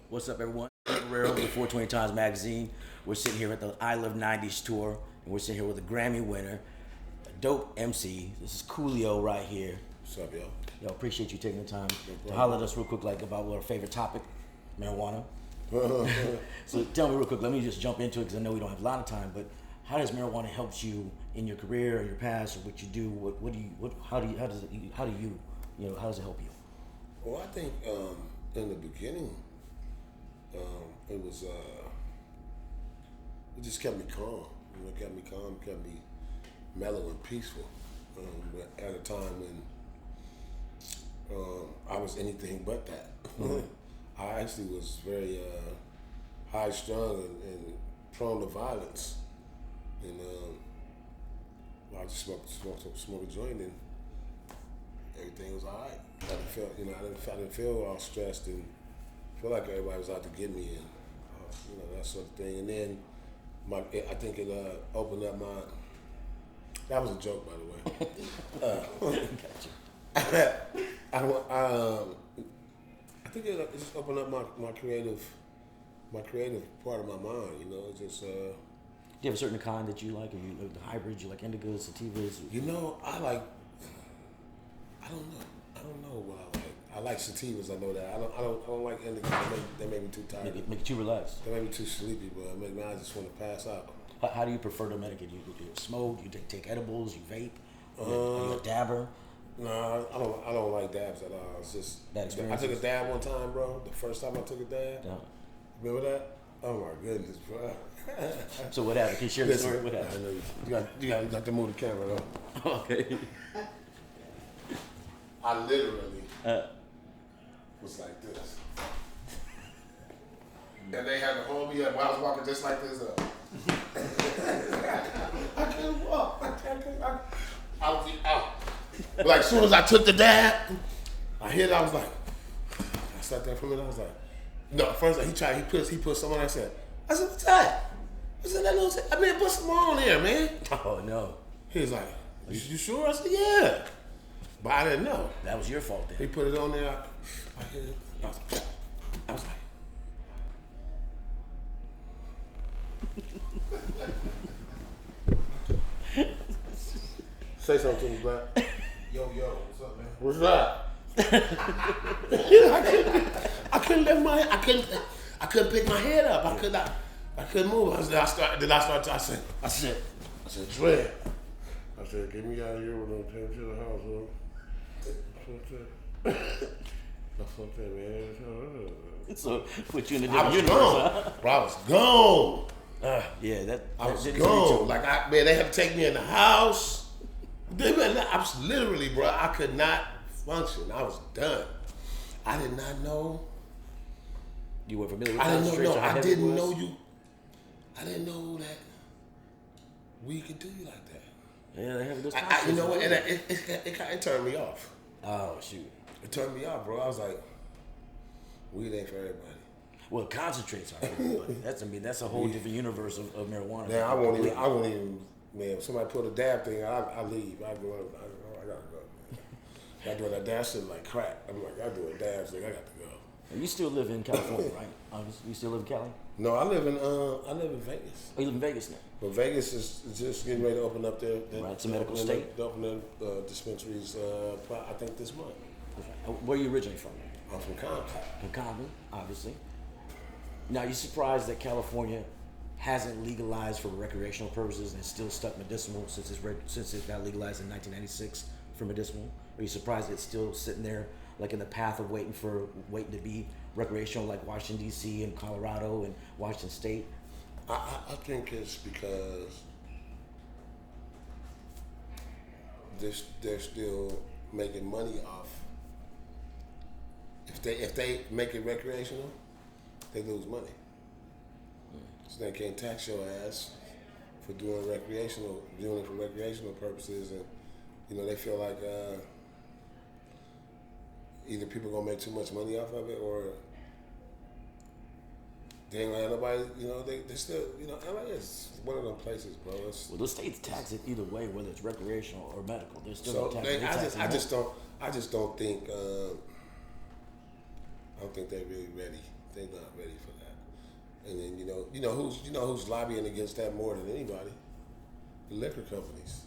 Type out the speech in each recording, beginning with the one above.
What's up, everyone? Marrero with the 420 Times Magazine. We're sitting here at the I Love 90s tour, and we're sitting here with a Grammy winner, a dope MC. This is Coolio right here. What's up, yo? Yo, appreciate you taking the time to holler at us real quick, like about what our favorite topic, marijuana. So tell me real quick. Let me just jump into it because I know we don't have a lot of time. But how does marijuana help you in your career, or your past, or what you do? What do you? How does it? How do you? How does it help you? Well, I think in the beginning, it was it just kept me calm. It kept me calm, kept me mellow and peaceful. At a time when I was anything but that. I actually was very high strung and prone to violence, and I just smoked a joint, and everything was all right. I didn't feel all stressed and feel like everybody was out to get me, and that sort of thing. And then I think it opened up my. That was a joke, by the way. I think it just opened up my creative part of my mind. It's just. Do you have a certain kind that you like? Are you like the hybrids? You like indigos, sativas? I don't know what I like. I like sativas. I know that. I don't like indigos. They make me too tired. Make you too relaxed. They make me too sleepy, but I just want to pass out. How do you prefer to medicate? You smoke? You take edibles? You vape? Are you a dabber? No, I don't like dabs at all. It's just bad experience. I took a dab one time, bro. The first time I took a dab. Yeah. Remember that? Oh my goodness, bro. So what happened? Can you share the story? What happened? I know you got to move the camera though. Okay. I literally was like this. And they had to hold me up while I was walking just like this up. I couldn't walk. I was out. Like, as soon as I took the dab, I hit it, I was like, I sat there for a minute, I was like, no, first he put some on, I said, what's that? I said, that little, put some more on there, man. Oh, no. He was like, you sure? I said, yeah. But I didn't know. That was your fault then. He put it on there, I hit it, I was like, say something to me, Black. Yo, what's up, man? What's up? I couldn't pick my head up. I couldn't move. I said, Dre. I said, get me out of here with no time to the house, bro. That's what that, man. So put you in a I different was universe, gone. huh? Bro, I was gone. I was gone. Like, they had to take me in the house. I was literally, bro, I could not function. I was done. I did not know. You were familiar with I didn't know. No, I didn't know was? you. I didn't know that we could do you like that. Yeah, they have this. You know what? And it turned me off. Oh shoot! It turned me off, bro. I was like, weed ain't for everybody. Well, concentrates are for everybody. That's a whole different universe of marijuana. Now I won't even. Man, if somebody put a dab thing, I leave. I go. I gotta go. Man. I do that dab shit like crack. I'm like, I do a dab thing. I got to go. You still live in California, right? You still live in Cali? No, I live in Vegas. Oh, you live in Vegas now? But Vegas is just getting ready to open up their Right, it's a medical state. They're opening dispensaries. I think this month. Where are you originally from? I'm from Compton. From Compton, obviously. Now, you surprised that California hasn't legalized for recreational purposes and it's still stuck medicinal since it got legalized in 1996 for medicinal? Are you surprised it's still sitting there like in the path of waiting to be recreational like Washington D.C. and Colorado and Washington State? I think it's because they're still making money off. If they make it recreational, they lose money. So they can't tax your ass for doing it for recreational purposes, and they feel like either people gonna make too much money off of it, or they ain't gonna have nobody. They still, LA is one of them places, bro. Well, the states tax it either way, whether it's recreational or medical. They're still So taxing. I just don't think. I don't think they're really ready They're not ready for that. And then you know who's lobbying against that more than anybody? The liquor companies.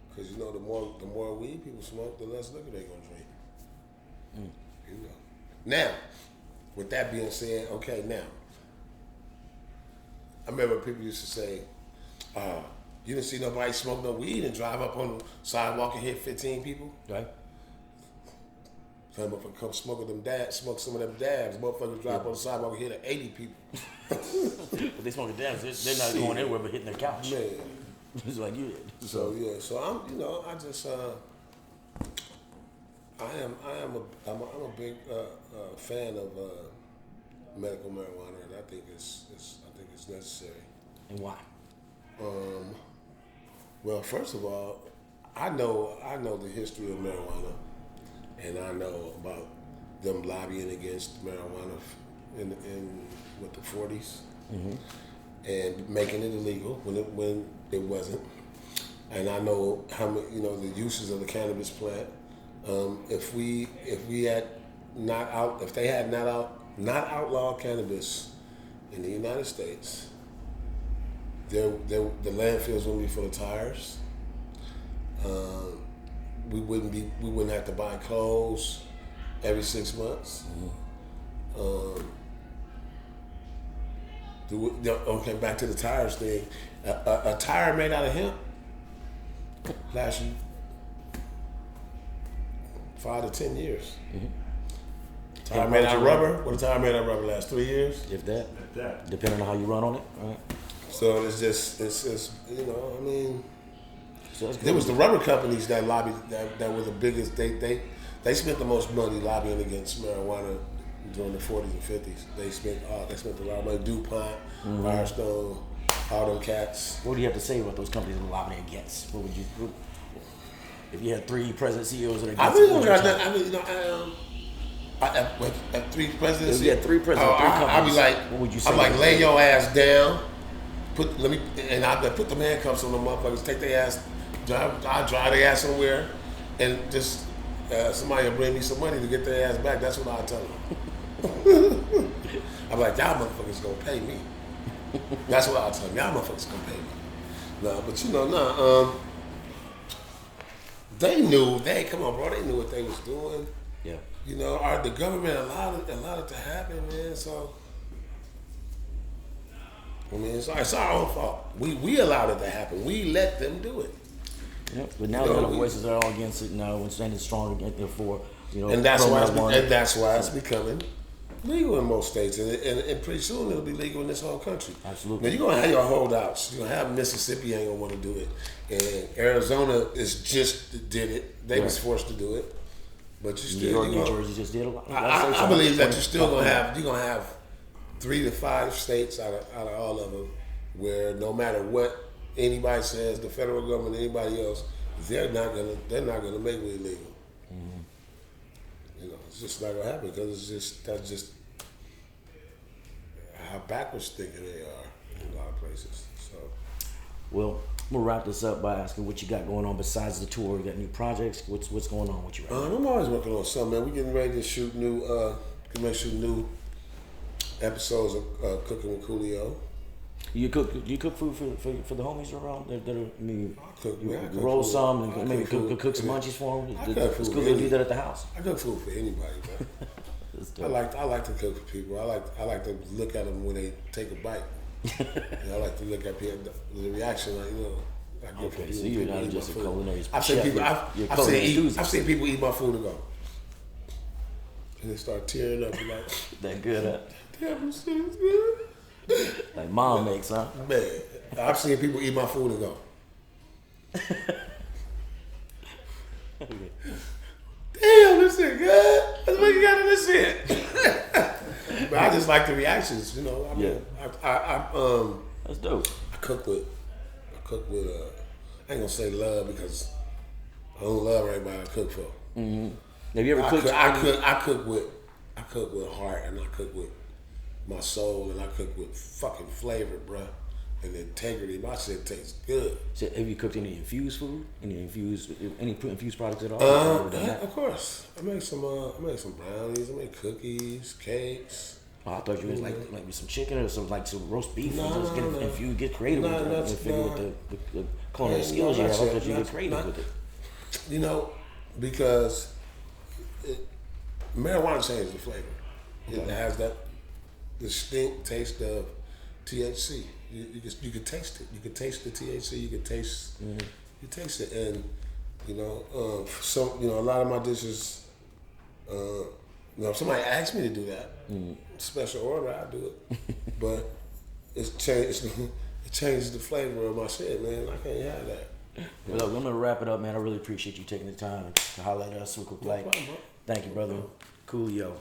Because you know the more weed people smoke, the less liquor they're gonna drink. You know. Now, with that being said, okay, now I remember people used to say, you didn't see nobody smoke no weed and drive up on the sidewalk and hit 15 people? Right. Come smoke some of them dabs. Motherfuckers drive on the sidewalk and hit 80 people. But they smoking dabs. They're not going anywhere but hitting their couch. Man. It's like you did. So yeah, so I just I'm a big fan of medical marijuana, and I think it's necessary. And why? Well, first of all, I know the history of marijuana, and I know about them lobbying against marijuana in the 40s and making it illegal when it wasn't. And I know how many, the uses of the cannabis plant. If they had not outlawed cannabis in the United States, the landfills wouldn't be full of tires. We wouldn't have to buy clothes every 6 months. Okay, back to the tires thing. A tire made out of hemp lasts you 5 to 10 years. Tire made out of rubber. What a tire made out of rubber lasts 3 years. If that. Depending on how you run on it, right? So it's I mean, So it was the rubber companies that lobbied that were the biggest. They spent the most money lobbying against marijuana during the 40s and 50s. They spent a lot of money. DuPont, Firestone, all them cats. What do you have to say about those companies that are lobbying against? What would you? If you had 3 president CEOs that are against at 3 presidents. If you had 3 presidents, 3 companies. I'd be like, what would you say? I'm like, lay your ass down. I'd put the handcuffs on the motherfuckers. Take their ass. I'll drive their ass somewhere, and just somebody will bring me some money to get their ass back. That's what I'll tell them. I'm like, y'all motherfuckers gonna pay me. That's what I'll tell them. Y'all motherfuckers gonna pay me. No, but they knew. Come on, bro. They knew what they was doing. Yeah. The government allowed it to happen, man. So, I mean, it's our own fault. We allowed it to happen. We let them do it. Yeah, but now the voices are all against it now and standing strong for and that's why it's becoming legal in most states, and pretty soon it'll be legal in this whole country. Absolutely. Now you're gonna have your holdouts. You're gonna have Mississippi ain't gonna want to do it, and Arizona did it. They was forced to do it, but you still. New York, New Jersey just did a lot. I believe that you're still gonna have 3 to 5 states out of all of them where no matter what anybody says, the federal government, anybody else, they're not gonna make it illegal. It's just not gonna happen because that's just how backwards thinking they are in a lot of places. So, well, we'll wrap this up by asking what you got going on besides the tour. You got new projects? What's going on with you right now? I'm always working on something, man. We're getting ready to shoot new episodes of Cooking with Coolio. You cook food for the homies around? I cook roll food. some and maybe cook some munchies for them. It's cool to do that at the house. I cook food for anybody, man. I like to cook for people. I like to look at them when they take a bite. I like to look at the reaction. Okay, so you're not just a culinary I've seen people eat my food and go, and they start tearing up. Like, that good, huh? Damn, this shit is good. Like mom makes, huh? Man, I've seen people eat my food and go. Damn, this shit good. That's what you got in this shit. But I just like the reactions, I mean, that's dope. I cook with I ain't gonna say love because I don't love everybody I cook for. Mm-hmm. Have you ever cooked? I cook with heart, and I cook with my soul, and I cook with fucking flavor, bruh, and integrity. My shit tastes good. So have you cooked any infused food? Any infused products at all? Of course. I make some brownies. I make cookies, cakes. Oh, I thought you was like maybe some chicken or some roast beef. No, and just no, no. If you get creative with it, you figure with the culinary skills you have, I thought you get creative with it. You know, because marijuana changes the flavor. It has that distinct taste of THC. You can taste it. You can taste the THC. You can taste you taste it, and you know, a lot of my dishes. If somebody asks me to do that, special order, I do it. But it changes the flavor of my shit, man. I can't have that. Well, look, I'm gonna wrap it up, man. I really appreciate you taking the time to holler at us. Thank you, brother. Coolio.